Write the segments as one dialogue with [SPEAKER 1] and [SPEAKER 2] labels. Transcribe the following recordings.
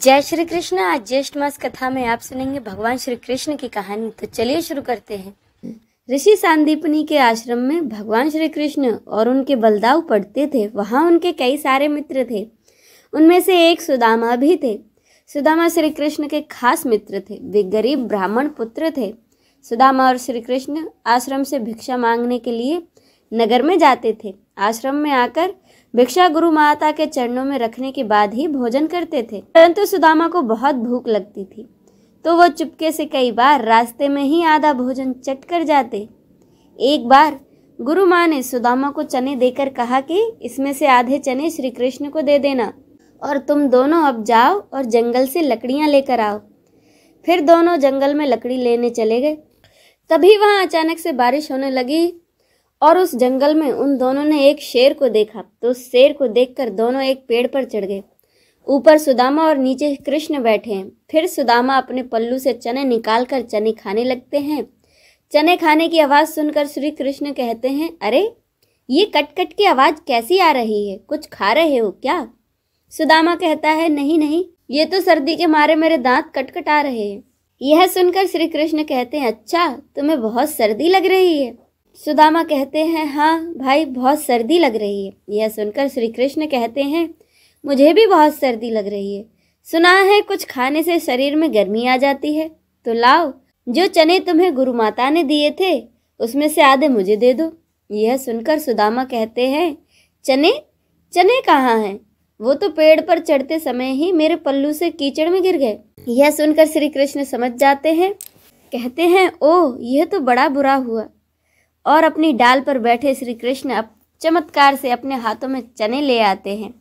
[SPEAKER 1] जय श्री कृष्ण। आज ज्येष्ठ मास कथा में आप सुनेंगे भगवान श्री कृष्ण की कहानी। तो चलिए शुरू करते हैं। ऋषि सांदीपनि के आश्रम में भगवान श्री कृष्ण और उनके बलदाऊ पढ़ते थे। वहां उनके कई सारे मित्र थे। उनमें से एक सुदामा भी थे। सुदामा श्री कृष्ण के खास मित्र थे। वे गरीब ब्राह्मण पुत्र थे। सुदामा और श्री कृष्ण आश्रम से भिक्षा मांगने के लिए नगर में जाते थे। आश्रम में आकर भिक्षा गुरु माता के चरणों में रखने के बाद ही भोजन करते थे। परंतु सुदामा को बहुत भूख लगती थी, तो वो चुपके से कई बार रास्ते में ही आधा भोजन चट कर जाते। एक बार गुरु माँ ने सुदामा को चने देकर कहा कि इसमें से आधे चने श्री कृष्ण को दे देना और तुम दोनों अब जाओ और जंगल से लकड़ियां लेकर आओ। फिर दोनों जंगल में लकड़ी लेने चले गए। तभी वहां अचानक से बारिश होने लगी और उस जंगल में उन दोनों ने एक शेर को देखा। तो उस शेर को देखकर दोनों एक पेड़ पर चढ़ गए। ऊपर सुदामा और नीचे कृष्ण बैठे हैं। फिर सुदामा अपने पल्लू से चने निकालकर चने खाने लगते हैं। चने खाने की आवाज़ सुनकर श्री कृष्ण कहते हैं, अरे ये कट कट की आवाज़ कैसी आ रही है? कुछ खा रहे हो क्या? सुदामा कहता है, नहीं नहीं, ये तो सर्दी के मारे मेरे दांत कटकट आ रहे हैं। यह सुनकर श्री कृष्ण कहते हैं, अच्छा तुम्हें बहुत सर्दी लग रही है? सुदामा कहते हैं, हाँ भाई, बहुत सर्दी लग रही है। यह सुनकर श्री कृष्ण कहते हैं, मुझे भी बहुत सर्दी लग रही है। सुना है कुछ खाने से शरीर में गर्मी आ जाती है। तो लाओ, जो चने तुम्हें गुरु माता ने दिए थे उसमें से आधे मुझे दे दो। यह सुनकर सुदामा कहते हैं, चने चने कहाँ हैं? वो तो पेड़ पर चढ़ते समय ही मेरे पल्लू से कीचड़ में गिर गए। यह सुनकर श्री कृष्ण समझ जाते हैं। कहते हैं, ओह यह तो बड़ा बुरा हुआ। और अपनी डाल पर बैठे श्री कृष्ण अब चमत्कार से अपने हाथों में चने ले आते हैं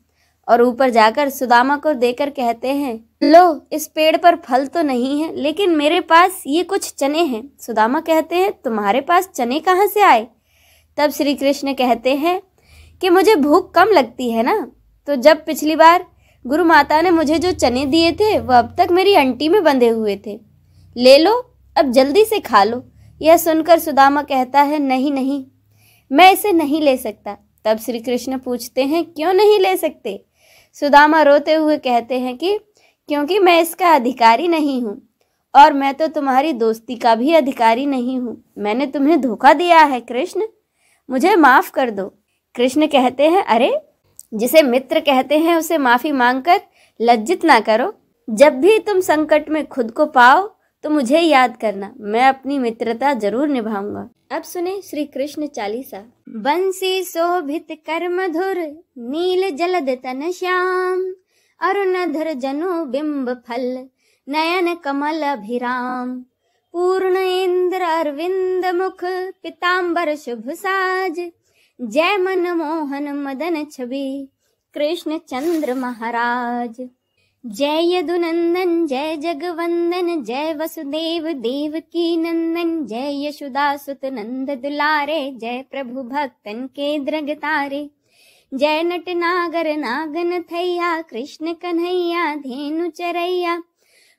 [SPEAKER 1] और ऊपर जाकर सुदामा को देकर कहते हैं, लो, इस पेड़ पर फल तो नहीं है, लेकिन मेरे पास ये कुछ चने हैं। सुदामा कहते हैं, तुम्हारे पास चने कहाँ से आए? तब श्री कृष्ण कहते हैं कि मुझे भूख कम लगती है ना, तो जब पिछली बार गुरु माता ने मुझे जो चने दिए थे वह अब तक मेरी अंटी में बंधे हुए थे। ले लो, अब जल्दी से खा लो। यह सुनकर सुदामा कहता है, नहीं नहीं, मैं इसे नहीं ले सकता। तब श्री कृष्ण पूछते हैं, क्यों नहीं ले सकते? सुदामा रोते हुए कहते हैं कि क्योंकि मैं इसका अधिकारी नहीं हूँ और मैं तो तुम्हारी दोस्ती का भी अधिकारी नहीं हूँ। मैंने तुम्हें धोखा दिया है कृष्ण, मुझे माफ़ कर दो। कृष्ण कहते हैं, अरे जिसे मित्र कहते हैं उसे माफ़ी मांगकर लज्जित ना करो। जब भी तुम संकट में खुद को पाओ तो मुझे याद करना, मैं अपनी मित्रता जरूर निभाऊंगा। अब सुने श्री कृष्ण चालीसा। बंसी शोभित कर मधुर, नील जलद तन श्याम, अरुणधर जनु बिंब फल, नयन कमल अभिराम, पूर्ण इंद्र अरविंद मुख, पीतांबर शुभ साज, जय मन मोहन मदन छवि, कृष्ण चंद्र महाराज। जय यदुनंदन जय जगवंदन, जय वसुदेव देवकी नंदन, जय यशोदा सुत नंद दुलारे, जय प्रभु भक्तन के द्रग तारे, जय नट नागर नागन थैया, कृष्ण कन्हैया धेनु चरैया,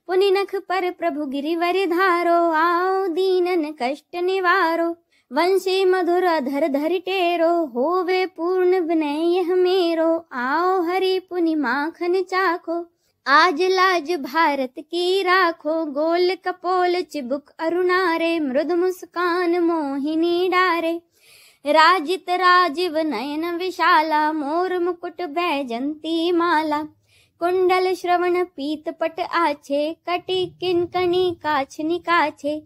[SPEAKER 1] पुनि नख पर प्रभु गिरिवर धारो, आओ दीनन कष्ट निवारो, वंशी मधुर अधर धरि टेरो, होवे पूर्ण विनय यह मेरो, आओ हरि पुनि माखन चाखो, आज लाज भारत की राखो, गोल कपोल चिबुक अरुणारे, मृदु मुस्कान मोहिनी डारे, राजित राजीव नयन विशाला, मोर मुकुट बैजंती माला, कुंडल श्रवण पीत पट आछे, कटी किंकणी काछ निकाछे,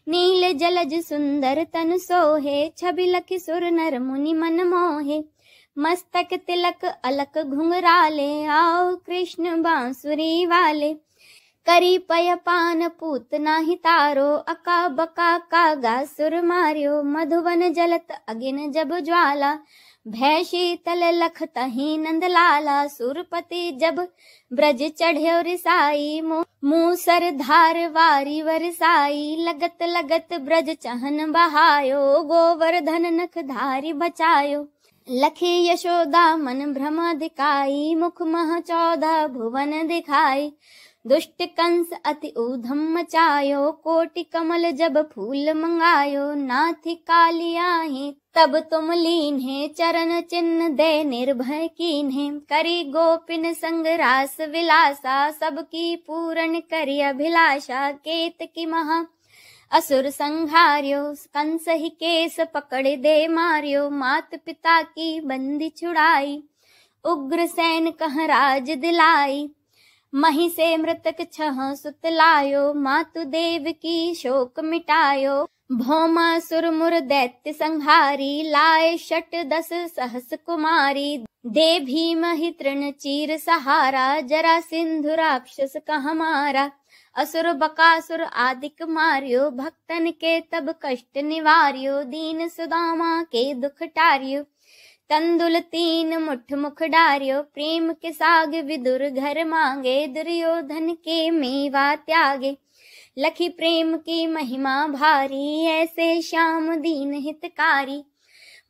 [SPEAKER 1] नील जलज सुंदर तन सोहे, छबि लखि सुर नर मुनि मन मोहे, मस्तक तिलक अलक घुंघराले, आओ कृष्ण बांसुरी वाले, करी पय पान पूत नाही तारो, अका बका कागा सुर मार्यो, मधुवन जलत अगिन जब ज्वाला, भय शीतल लख तही नंद लाला, सुरपति जब ब्रज चढ़्यो रिसाई, मूसर धार वारी वरसाई, लगत लगत ब्रज चहन बहायो, गोवर्धन नख धारी बचायो, लखी यशोदा मन भ्रम दिखाई, मुख मह 14 भुवन दिखाई, दुष्ट कंस अति ऊधम मचायो, कोटि कमल जब फूल मंगायो, नाथी कालियाहि तब तुम लीन्हे, चरण चिन्ह दे निर्भय कीन्हे, करी गोपिन संग रास विलासा, सबकी पूर्ण करी अभिलाषा, केतकी महा असुर संहार्यो, कंस ही केस पकड़ दे मार्यो, मात पिता की बंदी छुड़ाई, उग्र सैन कह राज दिलाई, मही से मृतक छह सुत लायो, मातु देव की शोक मिटायो, भौमासुर मुर दैत्य संहारी, लाए शट 10 सहस कुमारी, दे भीम ही तृण चीर सहारा, जरा सिंधु राक्षस कह मारा, असुर बकासुर आदिक मार्यो, भक्तन के तब कष्ट निवार्यो, दीन सुदामा के दुख टार्यो, तंदुल 3 मुठ मुख डार्यो, प्रेम के साग विदुर घर मांगे, दुर्योधन के मेवा त्यागे, लखी प्रेम की महिमा भारी, ऐसे श्याम दीन हितकारी,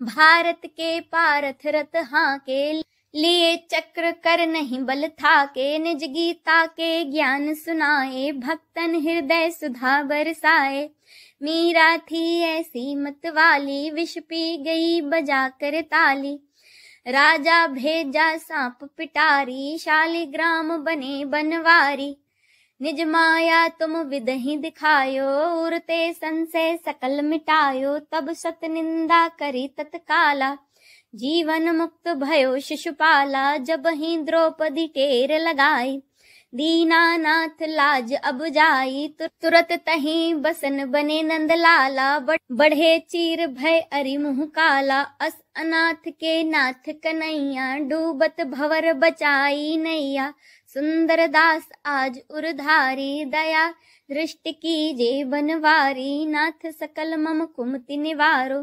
[SPEAKER 1] भारत के पारथ रथ हाके, लिए चक्र कर नहीं बल थाके, निज गीता के ज्ञान सुनाए, भक्तन हृदय सुधा बरसाए, मीरा थी ऐसी मत वाली, विष पी गई बजा कर ताली, राजा भेजा सांप पिटारी, शालिग्राम बने बनवारी, निज माया तुम विदहि दिखायो, उरते संशय सकल मिटायो, तब सत निंदा करी तत्काला, जीवन मुक्त भयो शिशुपाला, जब ही द्रौपदी टेर लगाई, दीनानाथ लाज अब जाई, तुरत तहीं बसन बने नंदलाला, बढ़े चीर भय अरि मुँह काला, अस अनाथ के नाथ कन्हैया, डूबत भवर बचाई नैया, सुंदर दास आज उरधारी, दया दृष्टि कीजे बनवारी, नाथ सकल मम कुमति निवारो,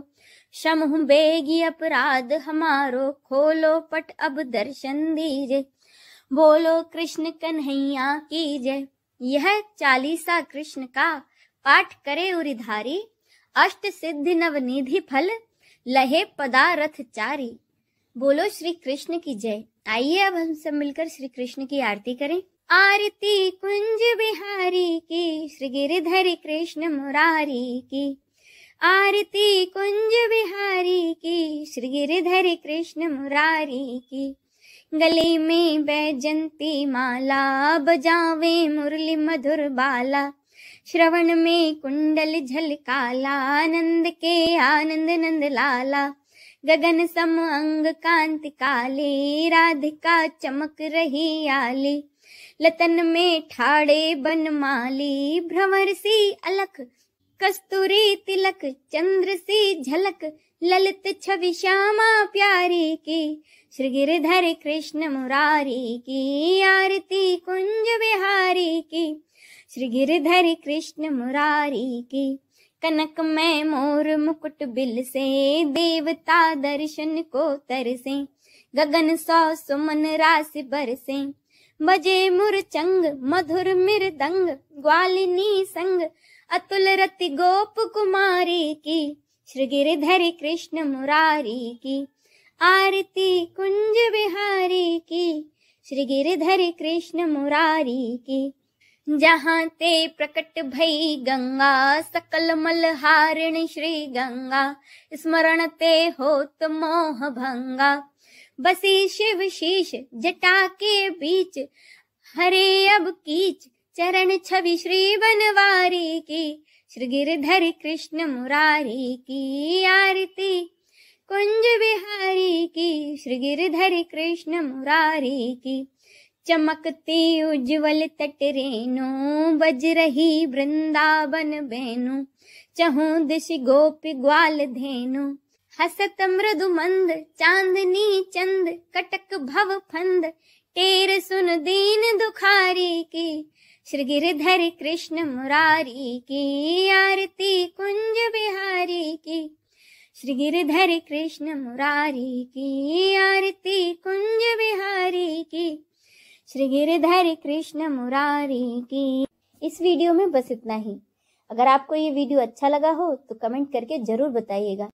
[SPEAKER 1] क्षमहु बेगी अपराध हमारो, खोलो पट अब दर्शन दीजे, बोलो कृष्ण कन्हैया की जय। यह 40 कृष्ण का पाठ करे उरिधारी, अष्ट सिद्धि नवनिधि फल, लहे पदारथ चारी। बोलो श्री कृष्ण की जय। आइए अब हम सब मिलकर श्री कृष्ण की आरती करें। आरती कुंज बिहारी की, श्री गिरिधर कृष्ण मुरारी की, आरती कुंज बिहारी की, श्री गिरिधर कृष्ण मुरारी की, गले में बैजंती माला, बजावे मुरली मधुर बाला, श्रवण में कुंडल झलकाला, आनंद के आनंद नंद लाला, गगन सम अंग कांति काले, राधिका चमक रही आली, लतन में ठाड़े बनमाली, भ्रमर सी अलख कस्तूरी तिलक, चंद्र सी झलक, ललित छवि श्यामा प्यारी की, श्री गिरिधर कृष्ण मुरारी की, आरती कुंज बिहारी की, श्री गिरिधर कृष्ण मुरारी की, कनक में मोर मुकुट बिल से, देवता दर्शन को तरसे, गगन 100 सुमन राशि बरसे, बजे मुरचंग मधुर मृदंग, ग्वालिनी संग, अतुल रति गोप कुमारी की, श्री गिरिधर कृष्ण मुरारी की, आरती कुंज बिहारी की, श्री गिरिधर कृष्ण मुरारी की, जहाँ ते प्रकट भई गंगा, सकल मल हारिणी श्री गंगा, स्मरण ते होत मोह भंगा, बसी शिव शीश जटा के बीच, हरे अब कीच चरण छवि श्री बनवारी की, श्री गिरिधर कृष्ण मुरारी की, आरती कुंज बिहारी की, श्री गिरिधर कृष्ण मुरारी की, चमकती उज्ज्वल तट रेणु, बज रही वृंदावन बेनु, चहु दिश गोपी ग्वाल धेनु, हसत मृदु मंद चांदनी चंद, कटक भव फंद, टेर सुन दीन दुखारी की, श्री गिरिधर कृष्ण मुरारी की, आरती कुंज बिहारी की, श्री गिरिधर कृष्ण मुरारी की, आरती कुंज बिहारी की, श्री गिरिधर कृष्ण मुरारी की। इस वीडियो में बस इतना ही। अगर आपको ये वीडियो अच्छा लगा हो तो कमेंट करके जरूर बताइएगा।